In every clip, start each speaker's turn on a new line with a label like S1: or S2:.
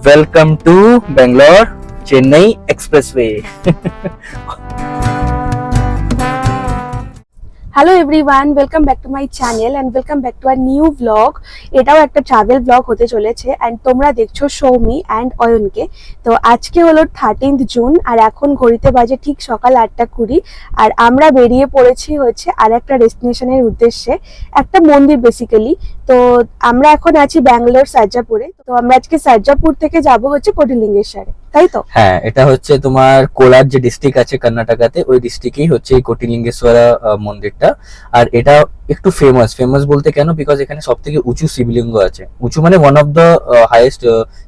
S1: Welcome to Bangalore Chennai Expressway.
S2: Hello everyone, welcome back to my channel and welcome back to our new blog. এটাও একটা travel blog হতে চলেছে and তোমরা দেখছো Soumi and অয়নকে। তো আজকে হলো 13th জুন আর এখন ঘড়িতে বাজে ঠিক সকাল 8:20 আর আমরা বেরিয়ে পড়েছি হচ্ছে আর একটা ডেস্টিনেশনের উদ্দেশ্যে, একটা মন্দির বেসিক্যালি। তো আমরা এখন আছি ব্যাঙ্গালোর সার্জাপুরে। তো আমরা আজকে সার্জাপুর থেকে যাব হচ্ছে কোটিলিঙ্গেশ্বরে, তাই তো?
S1: হ্যাঁ, এটা হচ্ছে তোমার কোলার যে ডিস্ট্রিক্ট আছে কর্ণাটকাতে, ওই ডিস্ট্রিক্টেই হচ্ছে এই কোটিলিঙ্গেশ্বরা মন্দিরটা। আর এটা একটু ফেমাস বলতে কেন, বিকজ এখানে সব থেকে উঁচু শিবলিঙ্গ আছে। উঁচু মানে ওয়ান অফ দ্য হাইয়েস্ট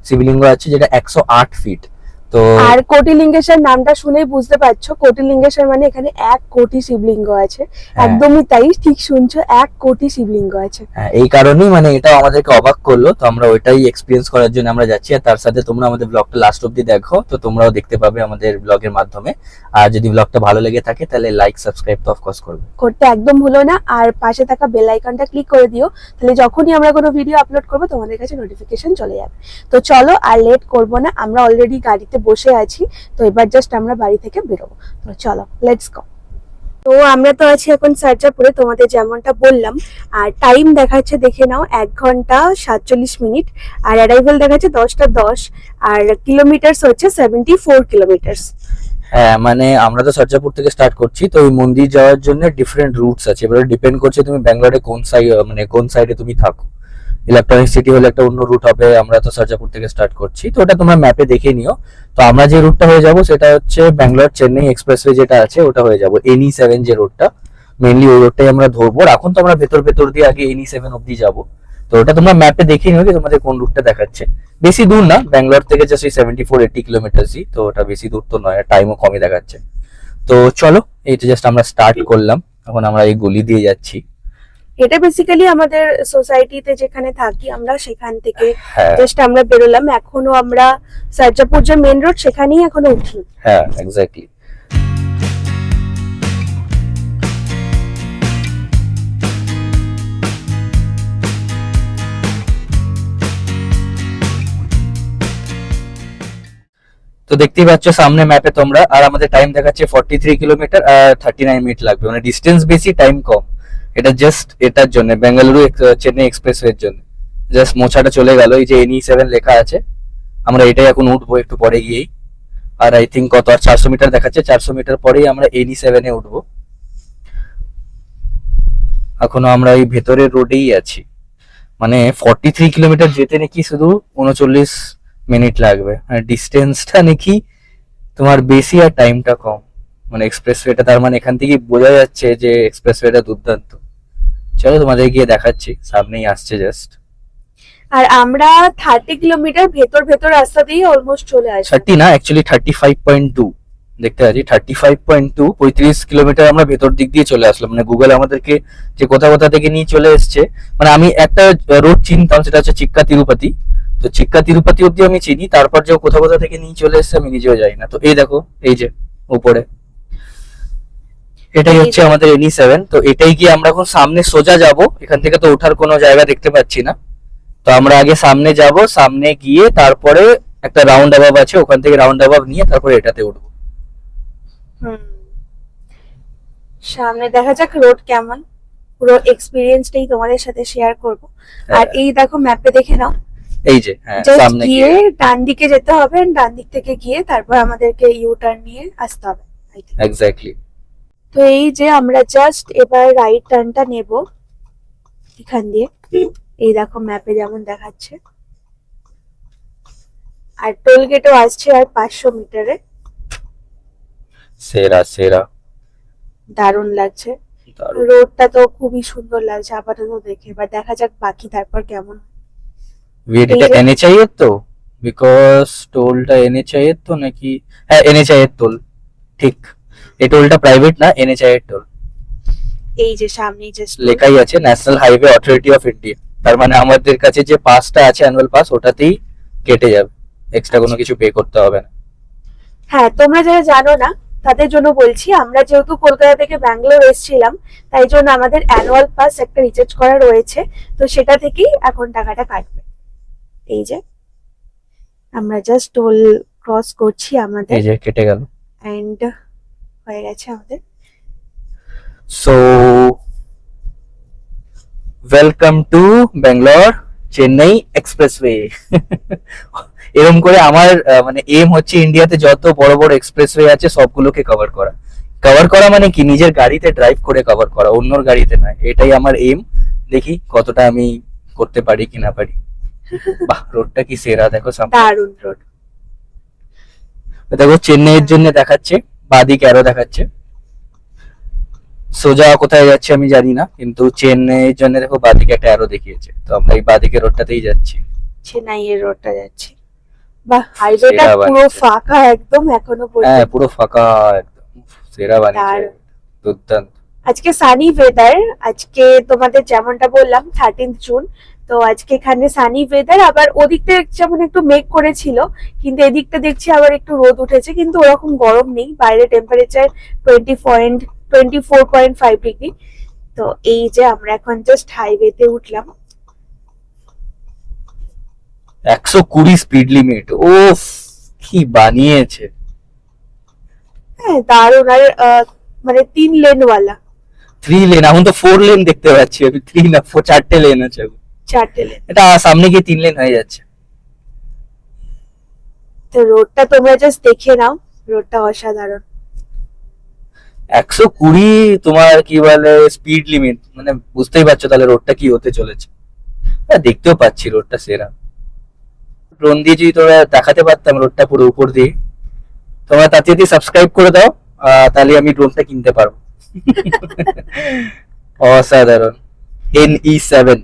S1: শিবলিঙ্গ আছে, যেটা 108 ফিট। তো
S2: আর কোটিলিঙ্গেশ্বর নামটা শুনেই বুঝতে পারছো, কোটিলিঙ্গেশ্বর মানে এখানে 1 কোটি শিবলিঙ্গ আছে। একদমই তাই, ঠিক শুনছো, 1 কোটি শিবলিঙ্গ আছে।
S1: হ্যাঁ, এই কারণেই মানে এটা আমাদেরকে অবাক করলো। তো আমরা ওইটাই এক্সপিরিয়েন্স করার জন্য আমরা যাচ্ছি। আর তার সাথে তোমরা আমাদের ব্লগটা লাস্ট অব্দি দেখো, তো তোমরাও দেখতে পাবে আমাদের ব্লগের মাধ্যমে। আর যদি ব্লগটা ভালো লেগে থাকে তাহলে লাইক সাবস্ক্রাইব তো অফকোর্স
S2: করতে একদম ভুলো না, আর পাশে থাকা বেল আইকনটা ক্লিক করে দিও, তাহলে যখনই আমরা কোনো ভিডিও আপলোড করবো তোমাদের কাছে নোটিফিকেশন চলে যাবে। তো চলো আর লেট করবো না, আমরা অলরেডি গাড়িতে বসে আছি। তো এবার জাস্ট আমরা বাড়ি থেকে বেরোবো। তো চলো, লেটস গো। তো আমরা তো আছি এখন সার্জাপুরে, তোমাদের যেমনটা বললাম। আর টাইম দেখাচ্ছে, দেখে নাও, 1 ঘন্টা 47 মিনিট। আর অ্যারাইভেল দেখাচ্ছে 10টা 10। আর কিলোমিটার্স হচ্ছে 74 কিলোমিটার্স।
S1: হ্যাঁ, মানে আমরা তো সরজাপুর থেকে স্টার্ট করছি, তো ওই মন্দির যাওয়ার জন্য ডিফারেন্ট রুটস আছে। এবারে ডিপেন্ড করছে তুমি ব্যাঙ্গালোরে কোন সাইডে তুমি থাকো। ইলেকট্রনিক সিটি হলে একটা অন্য রুট হবে। আমরা তো সরজাপুর থেকে স্টার্ট করছি, তো ওটা তোমরা ম্যাপে দেখে নিও। তো আমরা যে রুটটা হয়ে যাব সেটা হচ্ছে ব্যাঙ্গালোর চেন্নাই এক্সপ্রেসওয়ে যেটা আছে, ওটা হয়ে যাব NE7 যে রোডটা, মেইনলি ওই রোডটাই আমরা ধরবো। আর এখন তো আমরা ভেতর দিয়ে আগে NE7 অব্দি যাবো। তো ওটা তোমরা ম্যাপে দেখে নিও যে তোমাদের কোন রুটটা দেখাচ্ছে। বেশি দূর না, ব্যাঙ্গালোর থেকে জাস্ট ওই 74-80 কিলোমিটারই, তো ওটা বেশি দূর তো নয়, আর টাইমও কমই দেখাচ্ছে। তো চলো, এইটা জাস্ট আমরা স্টার্ট করলাম। এখন আমরা এই গলি দিয়ে যাচ্ছি।
S2: এটা বেসিক্যালি আমাদের সোসাইটিতে যেখানে থাকি আমরা, সেখান থেকে
S1: হ্যাঁ
S2: জাস্ট আমরা বেরোলাম। এখনো আমরা সার্জাপুর যে মেন রোড সেখানেই এখনো উঠি।
S1: হ্যাঁ, এক্স্যাক্টলি। তো দেখতেই পাচ্ছ সামনে ম্যাপে তোমরা, আর আমাদের টাইম দেখাচ্ছে 43 কিলোমিটার আর 39 মিনিট লাগবে। মানে ডিস্টেন্স বেশি, টাইম কম। এটা জাস্ট এটার জন্য, বেঙ্গালুরু চেন্নাই এক্সপ্রেসওয়ের জন্য। জাস্ট মোছাটা চলে গেল, এই যে NE7 লেখা আছে, আমরা এটাই এখন উঠবো একটু পরে গিয়েই। আর আই থিঙ্ক কত, আর 400 মিটার দেখাচ্ছে, 400 মিটার পরেই আমরা NE7 এ উঠবো। এখনো আমরা এই ভেতরের রোডেই আছি। মানে 43 কিলোমিটার যেতে নাকি শুধু 39 মিনিট লাগবে। আর ডিস্টেন্সটা নাকি তোমার বেশি আর টাইমটা কম। মানে এক্সপ্রেসওয়েটা, তার মানে এখান থেকে বোঝা যাচ্ছে যে এক্সপ্রেসওয়েটা দুর্দান্ত। চলো তোমাদের গিয়ে দেখাচ্ছি, সামনেই আসছে জাস্ট।
S2: আর আমরা 30 কিলোমিটার ভেতর রাস্তা দিয়ে অলমোস্ট চলে আসি।
S1: 30 না, অ্যাকচুয়ালি 35.2 দেখতে পাচ্ছি। 35.2, 35 কিলোমিটার আমরা ভেতর দিক দিয়ে চলে আসলাম। মানে গুগল আমাদেরকে যে কোথা থেকে নিয়ে চলে এসছে। মানে আমি একটা রোড চিনতাম, সেটা হচ্ছে চিক্কা তিরুপতি। তো চিক্কা তিরুপতি অব্দি আমি চিনি, তারপর যে কোথা থেকে নিয়ে চলে এসছে আমি নিজেও যাই না। তো এই দেখো, এই যে উপরে, এটাই হচ্ছে আমাদের NE7। তো এটাই গিয়ে আমরা এখন সামনে সোজা যাব। এখান থেকে তো ওঠার কোনো জায়গা দেখতে পাচ্ছি না। তো আমরা আগে সামনে যাব, সামনে গিয়ে তারপরে একটা রাউন্ড অ্যাবাব আছে, ওখান থেকে রাউন্ড অ্যাবাব নিয়ে তারপরে এটাতে উঠবো।
S2: সামনে দেখা যাক রোড কেমন, পুরো এক্সপিরিয়েন্সটাই তোমাদের সাথে শেয়ার করব। আর এই দেখো ম্যাপে দেখে নাও,
S1: এই যে হ্যাঁ, সামনে
S2: গিয়ে ডান দিকে যেতে হবে, ডান দিক থেকে গিয়ে তারপর আমাদেরকে ইউ টার্ন নিয়ে আসতে হবে।
S1: এক্স্যাক্টলি।
S2: তো এই যে আমরা জাস্ট এবার রাইট টার্নটা নেব এখান দিয়ে। এই দেখো ম্যাপে যেমন দেখাচ্ছে। আর টোল গেটও আসছে আর 500 মিটারে।
S1: সেরা
S2: দারুণ লাগছে, রোডটা তো খুবই সুন্দর লাগছে আপাতত দেখে। এবার দেখা যাক বাকি তারপর কেমন।
S1: এটা NHI এর তো, বিকজ টোলটা NHI এর তো নাকি? হ্যাঁ, NHI এর টোল, ঠিক। এই টোলটা প্রাইভেট না, NHI এর টোল।
S2: এই যে সামনেই জাস্ট
S1: লেখাই আছে national highway authority of India. তার মানে আমাদের কাছে যে পাসটা আছে, অ্যানুয়াল পাস, ওটাতেই কেটে যাবে, এক্সট্রা কোনো কিছু পে করতে হবে না।
S2: হ্যাঁ, তোমরা যারা জানো না তাদের জন্য বলছি, আমরা যেহেতু কলকাতা থেকে ব্যাঙ্গালোর এসেছিলাম, তাই জন্য আমাদের অ্যানুয়াল পাস একটা রিচার্জ করা রয়েছে। তো সেটা থেকেই এখন টাকাটা কাটবে। এই যে আমরা জাস্ট টোল ক্রস করছি আমাদের,
S1: এই যে কেটে গেল।
S2: এন্ড হয়ে গেছে আমাদের।
S1: So welcome to Bangalore Chennai expressway. এরকম করে আমার মানে এম হচ্ছে ইন্ডিয়াতে যত বড় বড় এক্সপ্রেসওয়ে আছে সবগুলোকে কভার করা। কভার করা মানে কি, নিজের গাড়িতে ড্রাইভ করে কভার করা, অন্যর গাড়িতে নয়। এটাই আমার এম। দেখি কতটা আমি করতে পারি কি না পারি। বাহ, রোডটা কি সেরা, দেখো সামনে।
S2: দারুণ রোড।
S1: দেখো চেন্নাইয়ের জন্য দেখাচ্ছে, বাদিক অ্যারো দেখাচ্ছে। সোজা কোথায় যাচ্ছে আমি জানি না, কিন্তু চেন্নাইয়ের জন্য দেখো বাদিকে একটা অ্যারো দেখিয়েছে, তো আমরা এই বাদিকে রোডটাতেই যাচ্ছি।
S2: চেন্নাইয়ের রোডটা যাচ্ছে। বাহ, হাইওয়েটা
S1: সেরা
S2: পুরো
S1: বানিয়েছে।
S2: ফাঁকা একদম এখনো
S1: হ্যাঁ,
S2: পর্যন্ত।
S1: পুরো ফাঁকা একদম, সেরা বানিয়েছে,
S2: দারুণ।
S1: দুর্দান্ত।
S2: আজকে সানি ওয়েদার, আজকে তোমাদের যেমনটা বললাম 13th জুন, তো আজকে এখানে সানি ওয়েদার। আবার ওদিকটা যেমন একটু মেঘ করেছিল, কিন্তু এদিকটা দেখছি আবার একটু রোদ উঠেছে, কিন্তু ওরকম গরম নেই। বাইরে টেম্পারেচার 24.5 ডিগ্রি। তো এই যে আমরা এখন জাস্ট হাইওয়েতে উঠলাম।
S1: 120 স্পিড লিমিট, ও কি বানিয়েছে।
S2: হ্যাঁ দারুণ। আর মানে 3 লেনওয়ালা।
S1: 3 লেন, এখন তো 4 লেন দেখতে পাচ্ছি আমি, 3 না 4, 4টে লেন আছে এখন।
S2: 4টে লেন।
S1: এটা সামনে গিয়ে 3 লেন হয়ে যাচ্ছে।
S2: তো রোডটা তোমরা জাস্ট দেখে নাও, রোডটা অসাধারণ।
S1: 120 তোমার কি বলে স্পিড লিমিট, মানে বুঝতেই পারছো তাহলে রোডটা কি হতে চলেছে। হ্যাঁ, দেখতেও পাচ্ছি রোডটা সেরা। ড্রোন দিয়ে যদি তোরা দেখাতে পারতাম রোডটা পুরো উপর দিয়ে। তোমরা তাড়াতাড়ি সাবস্ক্রাইব করে দাও, তাহলে আমি ড্রোনটা কিনতে পারবো। অসাধারণ। NE7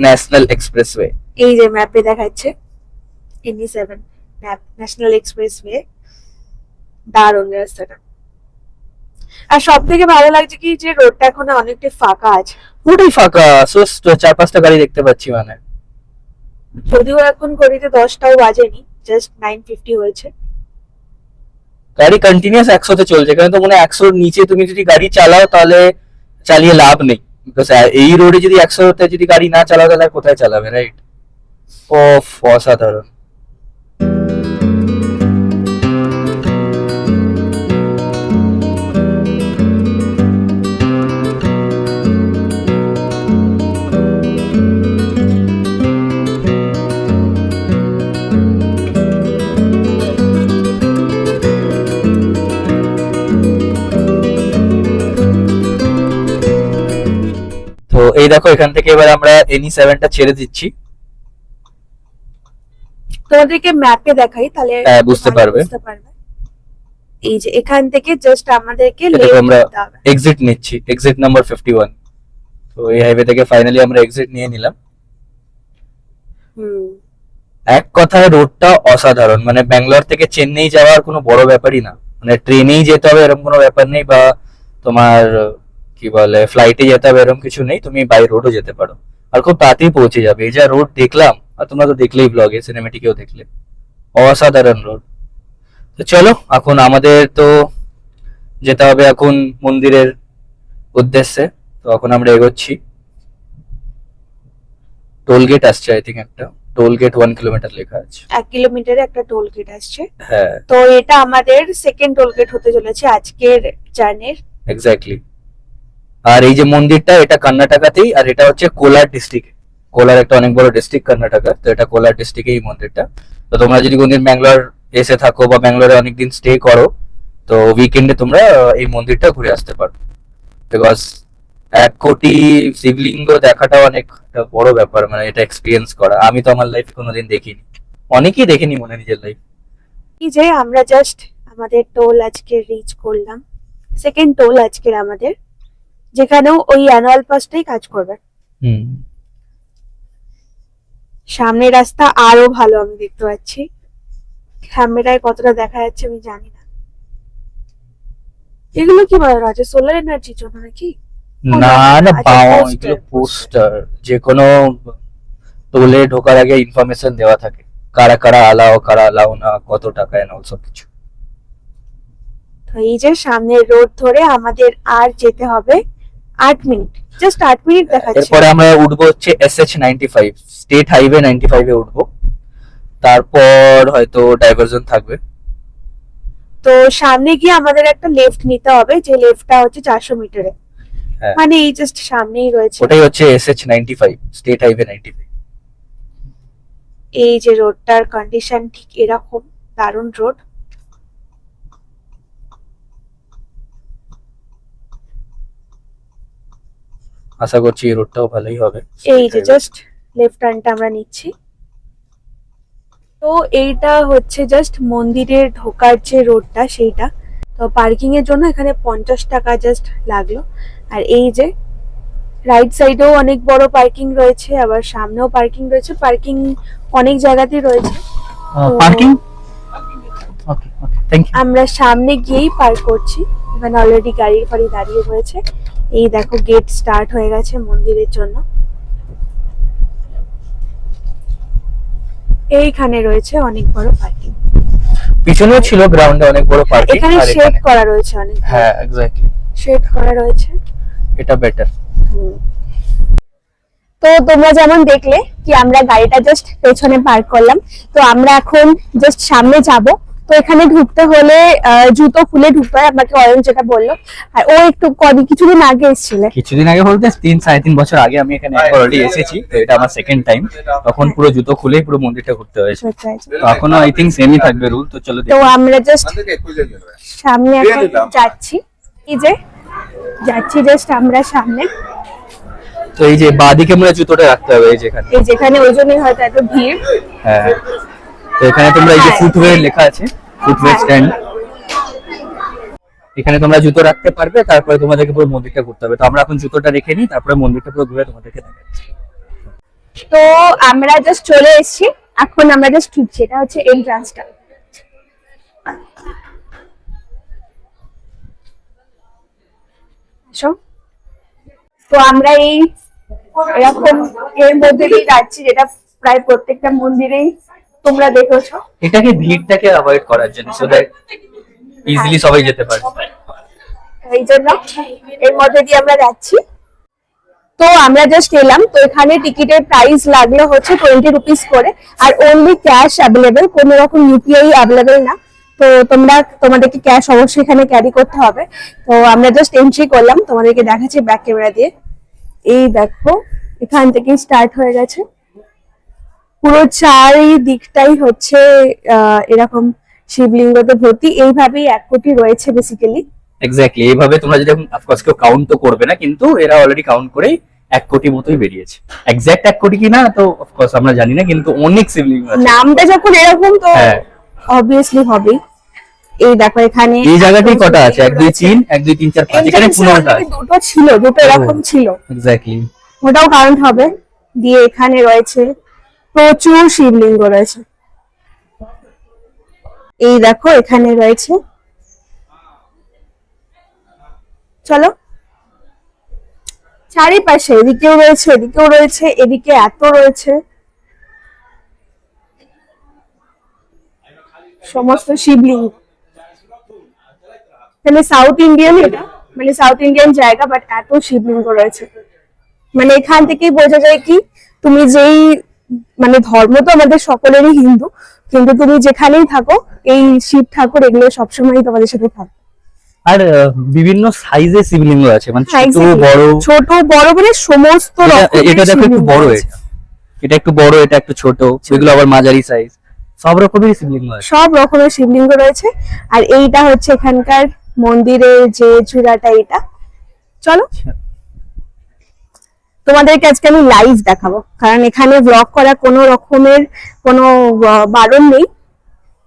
S1: national expressway.
S2: এই যে ম্যাপে দেখাচ্ছে NE7 ন্যাশনাল এক্সপ্রেসওয়ে। দারুণ রাস্তাটা। আর সব থেকে ভালো লাগছে কি যে রোডটা এখন অনেকটা ফাঁকা আছে।
S1: পুরোটাই ফাঁকা, 4-5টা গাড়ি দেখতে পাচ্ছি মানে।
S2: যদিও এখন ঘড়িতে 10টাও বাজেনি, জাস্ট 9:50 হয়েছে।
S1: গাড়ি কন্টিনিউয়াস 100-তে চলছে, কারণ তো মনে হয় 100-র নিচে তুমি যদি গাড়ি চালাও তাহলে চালিয়ে লাভ নেই। বিকজ এই রোডে যদি 100-তে যদি গাড়ি না চালাও তাহলে আর কোথায় চালাবে, রাইট? ও অসাধারণ। তো এই দেখো এখান থেকে এবার আমরা NE7টা ছেড়ে দিচ্ছি।
S2: তোমাদেরকে ম্যাপে দেখাই তাহলে
S1: হ্যাঁ, বুঝতে
S2: ভালো
S1: পারবে।
S2: বুঝতে পারবে। এই যে এখান থেকে জাস্ট আমাদেরকে
S1: এটা
S2: লেফট
S1: আমরা
S2: নিতে হবে।
S1: এক্সিট নিচ্ছি, এক্সিট নাম্বার 51। তো এই হাইওয়ে থেকে ফাইনালি আমরা এক্সিট নিয়ে নিলাম।
S2: হুম।
S1: এক কথায় রোডটা অসাধারণ, মানে ব্যাঙ্গালোর থেকে চেন্নাই যাওয়ার কোনো বড় ব্যাপারই না, মানে ট্রেনেই যেতে হবে এরকম কোনো ব্যাপার নেই, বা তোমার কি বলে ফ্লাইটে যেতে হবে এরকম কিছু নেই, তুমি বাই রোডও যেতে পারো আর খুব তাড়াতাড়ি পৌঁছে যাবে। এই যা রোড দেখলাম, আর তোমরা তো দেখলেই ব্লগে, সিনেমেটিকেও দেখলে, অসাধারণ রোড। তো চলো এখন আমাদের তো যেতে হবে এখন মন্দিরের উদ্দেশ্যে। তো এখন আমরা এগোচ্ছি। টোল গেট আসছে, আই থিঙ্ক একটা টোল গেট 1 কিলোমিটার লেখা আছে।
S2: 1 কিলোমিটারে একটা টোল গেট আসছে।
S1: হ্যাঁ,
S2: তো এটা আমাদের সেকেন্ড টোল গেট হতে চলেছে আজকের জার্নির।
S1: এক্স্যাক্টলি। আর এই যে মন্দিরটা, এটা কর্ণাটকাতেই, আর এটা হচ্ছে কোলার ডিস্ট্রিক্ট। কোলার একটা অনেক বড় ডিস্ট্রিক্ট কর্ণাটকা, তো এটা কোলার ডিস্ট্রিক্টে এই মন্দিরটা। তো তোমরা যদি কোনদিন ব্যাঙ্গালোর এসে থাকো বা ব্যাঙ্গালোরে অনেকদিন স্টে করো, তো উইকেন্ডে তোমরা এই মন্দিরটা ঘুরে আসতে পারো। বিকজ 1 কোটি শিবলিঙ্গ দেখাটা অনেক একটা বড় ব্যাপার, মানে এটা এক্সপিরিয়েন্স করা। আমি তো আমার লাইফে কোনোদিন দেখিনি, অনেকেই দেখেনি মনে নিজের লাইফ।
S2: এই যে আমরা জাস্ট আমাদের টোল আজকে রিচ করলাম, সেকেন্ড টোল আজকের আমাদের, যেখানেও ওই অ্যানুয়াল পাসটাই কাজ করবে।
S1: হুম।
S2: সামনের রাস্তা আরো ভালো আমি দেখতে পাচ্ছি, ক্যামেরায় কতটা দেখা যাচ্ছে আমি জানি না। এগুলো কি বলা আছে, সোলার এনার্জির জন্য নাকি?
S1: না না,
S2: আচ্ছা,
S1: পাওয়া
S2: poster,
S1: এগুলো পোস্টার। যে কোনো টোলে ঢোকার আগে ইনফরমেশন দেওয়া থাকে, কারা কারা আলাও না, কত টাকা এন্ড অল সব কিছু।
S2: তো এই যে সামনের রোড ধরে আমাদের আর যেতে হবে 8 মিনিট, জাস্ট 8 মিনিট দেখাচ্ছে।
S1: এরপরে আমরা উঠবো হচ্ছে SH95, স্টেট হাইওয়ে 95 এ উঠবো। তারপর হয়তো ডাইভারশন থাকবে।
S2: তো সামনে গিয়ে আমাদের একটা লেফট নিতে হবে, যে লেফটটা হচ্ছে 400 মিটারে,
S1: হ্যাঁ।
S2: মানে এই জাস্ট সামনেই রয়েছে।
S1: ওটাই হচ্ছে SH95, স্টেট হাইওয়ে 95।
S2: এই যে রোডটার কন্ডিশন ঠিক এরকম, দারুণ রোড।
S1: আশা করছি এই রোডটাও ভালোই হবে।
S2: এই যে জাস্ট লেফট টার্নটা আমরা নিচ্ছি। তো এইটা হচ্ছে জাস্ট মন্দিরের ঢোকার যে রোডটা সেইটা। তো পার্কিং এর জন্য এখানে 50 টাকা জাস্ট লাগলো। আর এই যে রাইট সাইডেও অনেক বড় পার্কিং রয়েছে, আবার সামনেও পার্কিং রয়েছে, পার্কিং অনেক জায়গাতেই রয়েছে।
S1: Parking okay okay, thank you.
S2: আমরা সামনে গিয়েই পার্ক করছি, এখানে অলরেডি গাড়ির ফাড়ি দাঁড়িয়ে রয়েছে। এই দেখো গেট স্টার্ট হয়ে গেছে মন্দিরের জন্য। এইখানে রয়েছে অনেক বড় পার্কিং।
S1: পিছনেও ছিল গ্রাউন্ডে অনেক বড় পার্কিং।
S2: এখানে শেড করা রয়েছে অনেক।
S1: হ্যাঁ এক্স্যাক্টলি,
S2: শেড করা রয়েছে।
S1: এটা বেটার।
S2: তো তোমরা যেমন দেখলে কি আমরা গাড়িটা জাস্ট পেছনে পার্ক করলাম। তো আমরা এখন জাস্ট সামনে যাব। তো এখানে ঢুকতে হলে জুতো খুলে ঢুকতে হয়, আমাকে অরেঞ্জ যেটা বললো। আর ও একটু কিছুদিন আগে এসেছিলে।
S1: কিছুদিন আগে বলতে 3-3.5 বছর আগে আমি এখানে একবার অলরেডি এসেছি, তো এটা আমার সেকেন্ড টাইম। তখন পুরো জুতো খুলেই পুরো মন্দিরটা ঘুরতে হয়েছে। তো এখনো আই থিংক সেমই থাকবে রুল। তো চলো
S2: তো আমরা জাস্ট সামনে এখন যাচ্ছি। এই যে যাচ্ছি জাস্ট আমরা সামনে।
S1: তো এই যে বাঁদিকে মনে হয় জুতোটা রাখতে হবে, এই যেখানে।
S2: এই যেখানে ওই জন্যই হয়তো এত ভিড়।
S1: হ্যাঁ, তো এখানে তোমরা এই যে ফুটওয়্যার লেখা আছে, ফুটওয়্যার স্ট্যান্ড, এখানে তোমরা জুতো রাখতে পারবে। তারপরে তোমাদেরকে পুরো মন্দিরটা ঘুরতে হবে। তো আমরা এখন জুতোটা রেখে নিই, তারপরে মন্দিরটা পুরো ঘুরে তোমাদেরকে দেখাচ্ছি।
S2: তো আমরা জাস্ট চলে এসেছি, এখন আমরা জাস্ট ঢুকছি। এটা হচ্ছে এন্ট্রান্সটা। তো আমরা এই এরকম এর মধ্যে দিয়ে যাচ্ছি, যেটা প্রায় প্রত্যেকটা মন্দিরেই তোমরা দেখেছো।
S1: এটাকে ভিড়টাকে অ্যাভয়েড করার জন্য, সো দ্যাট ইজিলি সবাই যেতে পারে।
S2: এই জন্য এর মধ্যে দিয়ে আমরা যাচ্ছি। তো আমরা জাস্ট এলাম। তো এখানে টিকিটের প্রাইস লাগলো হচ্ছে 20 রুপিস করে, আর অনলি ক্যাশ অ্যাভেলেবেল, কোনো রকম ইউপিআই অ্যাভেলেবেল না। তো তোমাদেরকে ক্যাশ অবশ্যই এখানে ক্যারি করতে হবে। তো আমরা জাস্ট এন্ট্রি করলাম, তোমাদেরকে দেখাচ্ছি ব্যাক ক্যামেরা দিয়ে। এই দেখো এখান থেকে স্টার্ট হয়ে গেছে, পুরো চারিদিকটাই হচ্ছে এরকম শিবলিঙ্গতে ভর্তি। এইভাবেই 1 কোটি রয়েছে বেসিক্যালি।
S1: এক্স্যাক্টলি, এইভাবে তোমরা যদি অফকোর্স কেউ কাউন্ট তো করবে না, কিন্তু এরা অলরেডি কাউন্ট করেই 1 কোটি মতোই বেরিয়েছে। এক্স্যাক্ট 1 কোটি কিনা তো অফকোর্স আমরা জানি না, কিন্তু অনেক শিবলিঙ্গ আছে।
S2: নামটা যখন এরকম তো
S1: হ্যাঁ
S2: অবভিয়াসলি হবে। এই দেখো এখানে
S1: এই জায়গাটাই কটা আছে, 1 2 3 1 2 3 4 5, এখানে 15টা আছে।
S2: দুটো ছিল, দুটো এরকম ছিল,
S1: এক্স্যাক্টলি,
S2: ওটাও কাউন্ট হবে। দিয়ে এখানে রয়েছে প্রচুর শিবলিঙ্গ রয়েছে। এই দেখো এখানে রয়েছে, চলো চারিপাশে, এদিকেও রয়েছে, এদিকেও রয়েছে, এদিকে এত রয়েছে, সমস্ত শিবলিঙ্গ। মানে সাউথ ইন্ডিয়ান, এটা মানে সাউথ ইন্ডিয়ান জায়গা, বাট এত শিবলিঙ্গ রয়েছে। মানে এখান থেকেই বোঝা যায় কি তুমি যেই মানে ধর্ম তো আমাদের সকলেরই হিন্দু, কিন্তু তুমি যেখানেই থাকো এই শিব ঠাকুর এগুলো সবসময় তোমাদের সাথে থাকবে।
S1: আর বিভিন্ন সাইজের শিবলিঙ্গ আছে, মানে
S2: হ্যাঁ,
S1: ছোট
S2: exactly.
S1: বড়।
S2: ছোট বড় মানে সমস্ত রকমের
S1: এটা দেখো একটু
S2: শিবলিঙ্গ
S1: বড়,
S2: আছে।
S1: এটা একটু বড়, এটা একটু ছোট, সেগুলো আবার মাঝারি সাইজ, সব রকমের শিবলিঙ্গ আছে।
S2: সব রকমের শিবলিঙ্গ রয়েছে। আর এইটা হচ্ছে এখানকার মন্দিরের যে চূড়াটা, এটা চলো তোমাদেরকে আজকে আমি লাইভ দেখাবো, কারণ এখানে ব্লগ করা কোনো রকমের কোনো বারণ নেই।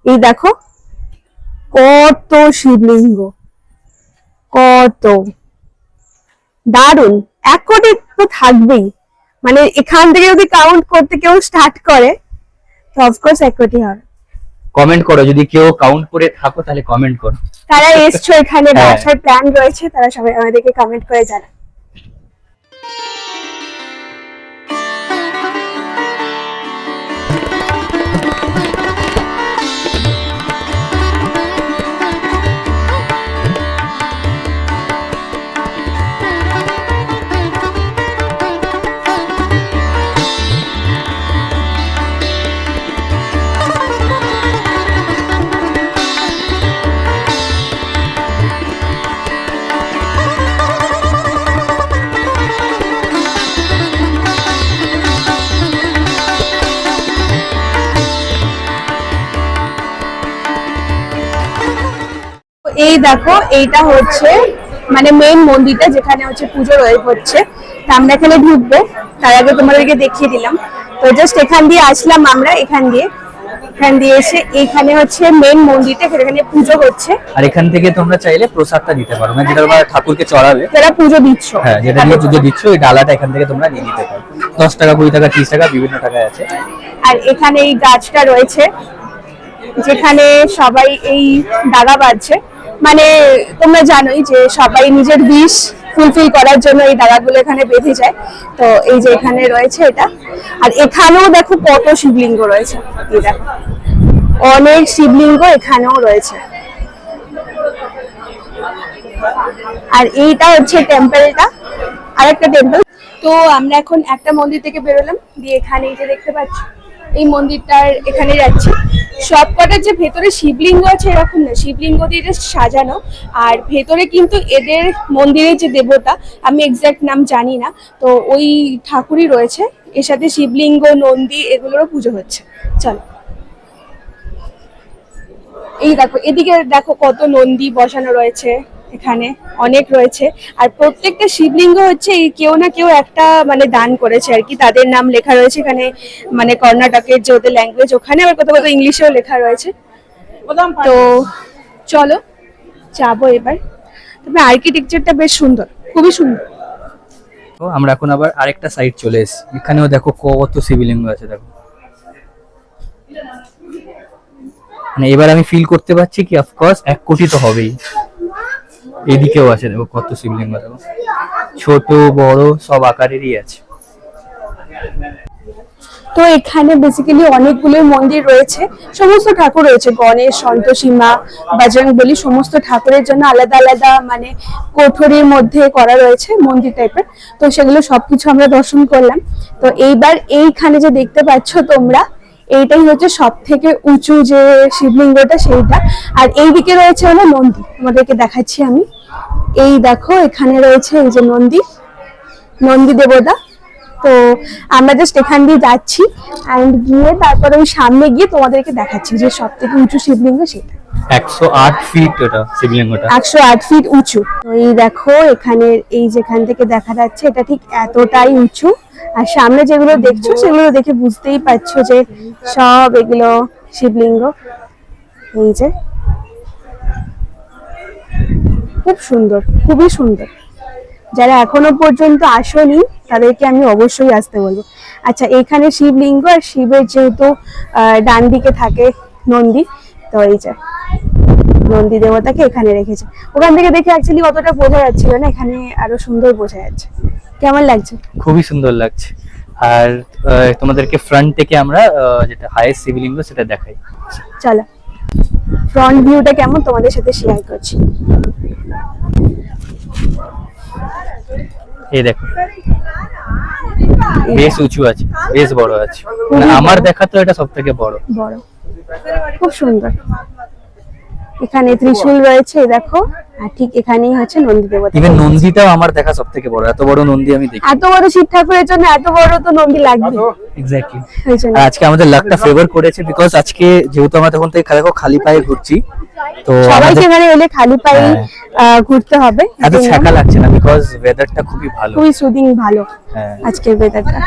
S2: এই দেখো কত শিবলিঙ্গ, কত দারুন। 1 কোটি তো থাকবেই, মানে এখান থেকে যদি কাউন্ট করতে কেউ স্টার্ট করে তো অফকোর্স 1 কোটি হবে।
S1: কমেন্ট করো, যদি কেউ কাউন্ট করে থাকো তাহলে কমেন্ট করো।
S2: তারা এসছো এখানে,
S1: হ্যাঁ।
S2: আসার প্ল্যান রয়েছে, তারা সবাই আমাদেরকে কমেন্ট করে জানায়। এই দেখো এইটা হচ্ছে মানে মেইন মন্দিরটা যেখানে হচ্ছে পুজো হচ্ছে। তা আমরা এখানে ঢুকবো, তার আগে তোমাদেরকে দেখিয়ে দিলাম। তো জাস্ট এখান দিয়ে আসলাম আমরা, এখান দিয়ে এসে এইখানে হচ্ছে মেইন মন্দিরটা, এখানে পুজো হচ্ছে।
S1: আর এখান থেকে তোমরা চাইলে প্রসাদটা দিতে পারো, মানে যেটা তোমরা ঠাকুরকে চড়াবে,
S2: যারা পুজো দিচ্ছ,
S1: হ্যাঁ যেটা নিয়ে পুজো দিচ্ছ, ওই ডালাটা এখান থেকে তোমরা নিয়ে নিতে পারো। 10 টাকা, 20 টাকা, 30 টাকা, বিভিন্ন টাকায় আছে।
S2: আর এখানে এই গাছটা রয়েছে যেখানে সবাই এই দাগা বাঁধছে, মানে তোমরা জানোই যে সবাই নিজের উইশ ফুলফিল করার জন্য এই দাগাগুলো এখানে বেঁধে যায়। তো এই যে এখানে রয়েছে এটা, আর এখানেও দেখো কত শিবলিঙ্গ রয়েছে, এই দেখো অনেক শিবলিঙ্গ এখানেও রয়েছে। আর এইটা হচ্ছে টেম্পলটা, আরেকটা টেম্পল। তো আমরা এখন একটা মন্দির থেকে বেরোলাম, দিয়ে এখানে এই যে দেখতে পাচ্ছি এই মন্দিরটার এখানে যাচ্ছি। সবকটার যে ভেতরে শিবলিঙ্গ আছে এরকম না, শিবলিঙ্গ দিয়ে জাস্ট সাজানো। আর ভেতরে কিন্তু এদের মন্দিরের যে দেবতা, আমি এক্সাক্ট নাম জানি না, তো ওই ঠাকুরই রয়েছে, এর সাথে শিবলিঙ্গ, নন্দী এগুলোরও পুজো হচ্ছে। চলো এই দেখো, এদিকে দেখো কত নন্দী বসানো রয়েছে, এখানে অনেক রয়েছে। আর প্রত্যেকটা শিবলিঙ্গ হচ্ছে এই কেউ না কেউ একটা মানে দান করেছে আর কি, তাদের নাম লেখা রয়েছে এখানে, মানে কর্ণাটকের যে ওদের ল্যাঙ্গুয়েজ, ওখানে আবার কোথাও কোথাও ইংলিশেও লেখা রয়েছে। তো চলো যাবো এবার। তবে আর্কিটেকচারটা বেশ সুন্দর, খুবই সুন্দর।
S1: তো আমরা এখন আবার আরেকটা সাইড চলে এসেছি, এখানেও দেখো কত শিবলিঙ্গ আছে দেখো। মানে এবার আমি ফিল করতে পারছি কি অফকোর্স 1 কোটি তো হবেই। এদিকেও আছে দেখো কত শিবলিঙ্গ, দেখো ছোট বড় সব আকারেরই আছে।
S2: তো এখানে বেসিক্যালি অনেকগুলো মন্দির রয়েছে, সমস্ত ঠাকুর রয়েছে, গণেশ, সন্তোষী মা, বজরংবলী, সমস্ত ঠাকুরের জন্য আলাদা আলাদা মানে কোঠরির মধ্যে করা রয়েছে মন্দির টাইপের। তো সেগুলো সবকিছু আমরা দর্শন করলাম। তো এইবার এইখানে যে দেখতে পাচ্ছ তোমরা, এইটাই হচ্ছে সব থেকে উঁচু যে শিবলিঙ্গটা সেইটা। আর এইদিকে রয়েছে হলো নন্দী, তোমাদেরকে দেখাচ্ছি আমি। এই দেখো এখানে রয়েছে এই যে নন্দী দেবতা। তো আমরা জাস্ট এখান দিয়ে যাচ্ছি, অ্যান্ড গিয়ে তারপরে ওই সামনে গিয়ে তোমাদেরকে দেখাচ্ছি যে সব থেকে উঁচু শিবলিঙ্গ সেটা।
S1: 108 ফিট এটা শিবলিঙ্গটা,
S2: 108 ফিট উঁচু। তো এই দেখো এখানে এই যেখান থেকে দেখা যাচ্ছে এটা ঠিক এতটাই উঁচু। আর সামনে যেগুলো দেখছো সেগুলো দেখে বুঝতেই পারছো যে সব এগুলো শিবলিঙ্গ। এই যে খুব সুন্দর, খুবই সুন্দর। যারা এখনো পর্যন্ত আসেনি তাদেরকে আমি অবশ্যই আসতে বলবো। আচ্ছা, এখানে শিবলিঙ্গ আর শিবের যেহেতু ডান দিকে থাকে নন্দী, তো এই যে নন্দী দেবতাকে এখানে রেখেছে। ওখান থেকে দেখে অ্যাকচুয়ালি অতটা বোঝা যাচ্ছিল না, এখানে আরো সুন্দর বোঝা যাচ্ছে। কেমন লাগছে?
S1: খুবই সুন্দর লাগছে। আর তোমাদেরকে ফ্রন্ট থেকে আমরা যেটা হাইয়েস্ট শিবলিঙ্গ সেটা দেখাই।
S2: চলো ফ্রন্ট ভিউটা কেমন তোমাদের সাথে শেয়ার করছি।
S1: এই দেখো বেশ উঁচু আছে, বেশ বড় আছে, মানে আমার দেখা তো এটা সব থেকে বড়।
S2: খুব সুন্দর। এখানে ত্রিশূল রয়েছে দেখো, আর ঠিক এখানেই হচ্ছে নন্দী দেবতা।
S1: ইভেন নন্দীটাও আমার দেখা সব থেকে বড়, এত বড় নন্দী আমি দেখি।
S2: এত বড় শিব ঠাকুরের জন্য এত বড় তো নন্দী লাগবে।
S1: এক্স্যাক্টলি। আর আজকে আমাদের লাকটা ফেভার করেছে, বিকজ আজকে যেহেতু আমরা তখন থেকে দেখো খালি পায়ে ঘুরছি, তো
S2: সবাইকে এখানে এলে খালি পায়ে ঘুরতে হবে।
S1: এত ছ্যাঁকা লাগছে না, বিকজ ওয়েদারটা খুবই ভালো,
S2: খুবই সুদিং ভালো
S1: হ্যাঁ
S2: আজকের ওয়েদারটা।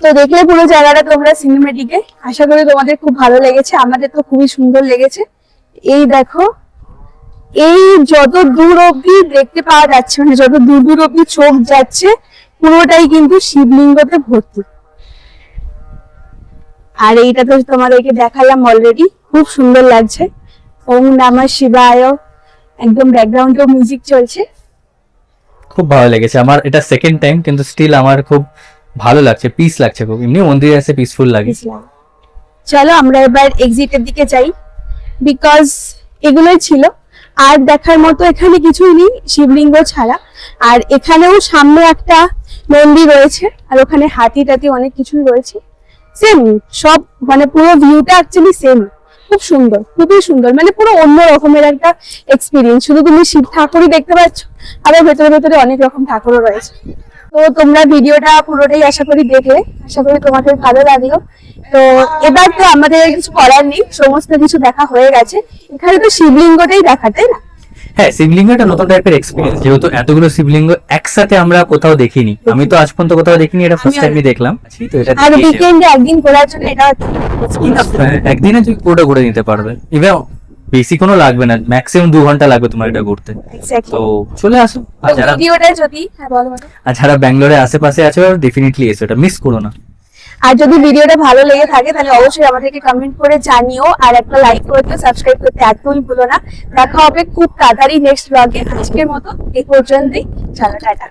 S2: তো দেখলে পুরো জায়গাটা তোমরা সিনেমেটিকে, আশা করি তোমাদের খুব ভালো লেগেছে, আমাদের তো খুবই সুন্দর লেগেছে। এই দেখো এই যত দূর অব্দি দেখতে পাওয়া যাচ্ছে, মানে যত দূর দূর অব্দি চোখ যাচ্ছে পুরোটাই কিন্তু শিবলিঙ্গতে ভর্তি। আর এইটা তো তোমাদেরকে দেখালাম অলরেডি, খুব সুন্দর লাগছে। ওম নমঃ শিবায়, একদম ব্যাকগ্রাউন্ডেও মিউজিক চলছে।
S1: খুব ভালো লেগেছে আমার, এটা সেকেন্ড টাইম, কিন্তু স্টিল আমার খুব ভালো লাগছে, পিস লাগছে খুব। এমনি মন্দিরে এসে পিসফুল লাগে।
S2: চলো আমরা এবার এক্সিটের দিকে যাই, বিকজ এগুলোই ছিল, আর দেখার মতো এখানে কিছুই নেই শিবলিঙ্গ ছাড়া। আর এখানেও সামনে একটা মন্দির রয়েছে, আর ওখানে হাতি টাতি অনেক কিছুই রয়েছে, সেম সব, মানে পুরো ভিউটা অ্যাকচুয়ালি সেম। খুব সুন্দর, খুবই সুন্দর, মানে পুরো অন্য রকমের একটা এক্সপিরিয়েন্স। শুধু তুমি শিব ঠাকুরই দেখতে পাচ্ছ, আবার ভেতরে ভেতরে অনেক রকম ঠাকুরও রয়েছে। তো তোমরা ভিডিওটা পুরোটাই আশা করি দেখলে, আশা করি তোমাদের ভালো লাগলো। তো এবার তো আমাদের কিছু করার নেই, সমস্ত কিছু দেখা হয়ে গেছে। এখানে তো শিবলিঙ্গটাই দেখা, তাই না?
S1: হ্যাঁ, শিবলিঙ্গ একটা নতুন টাইপের এক্সপিরিয়েন্স, যেহেতু এতগুলো শিবলিঙ্গ একসাথে আমরা কোথাও দেখিনি, আমি তো আজ পর্যন্ত কোথাও দেখিনি, এটা ফার্স্ট টাইমই দেখলাম। তো এটা
S2: আর
S1: দেখে
S2: উইকেন্ডে একদিন ঘোরার জন্য এটা
S1: একদিনে তুমি পুরোটা ঘুরে নিতে পারবে, ইভেন বেশি কোনো লাগবে না, ম্যাক্সিমাম 2 ঘন্টা লাগবে তোমার এটা ঘুরতে। তো চলে আসো। আর যারা
S2: ভিডিওটা যদি, হ্যাঁ বলো বলো।
S1: আর যারা ব্যাঙ্গালোরে আশেপাশে আছে, ডেফিনেটলি এসো, এটা মিস করো না।
S2: আর যদি ভিডিওটা ভালো লেগে থাকে তাহলে অবশ্যই আমাদেরকে কমেন্ট করে জানিও, আর একটা লাইক করে দিও, সাবস্ক্রাইব করতে একদমই ভুলো না। দেখা হবে খুব তাড়াতাড়ি নেক্সট ব্লগে। আজকের মতো এই পর্যন্তই, চলো টাটা।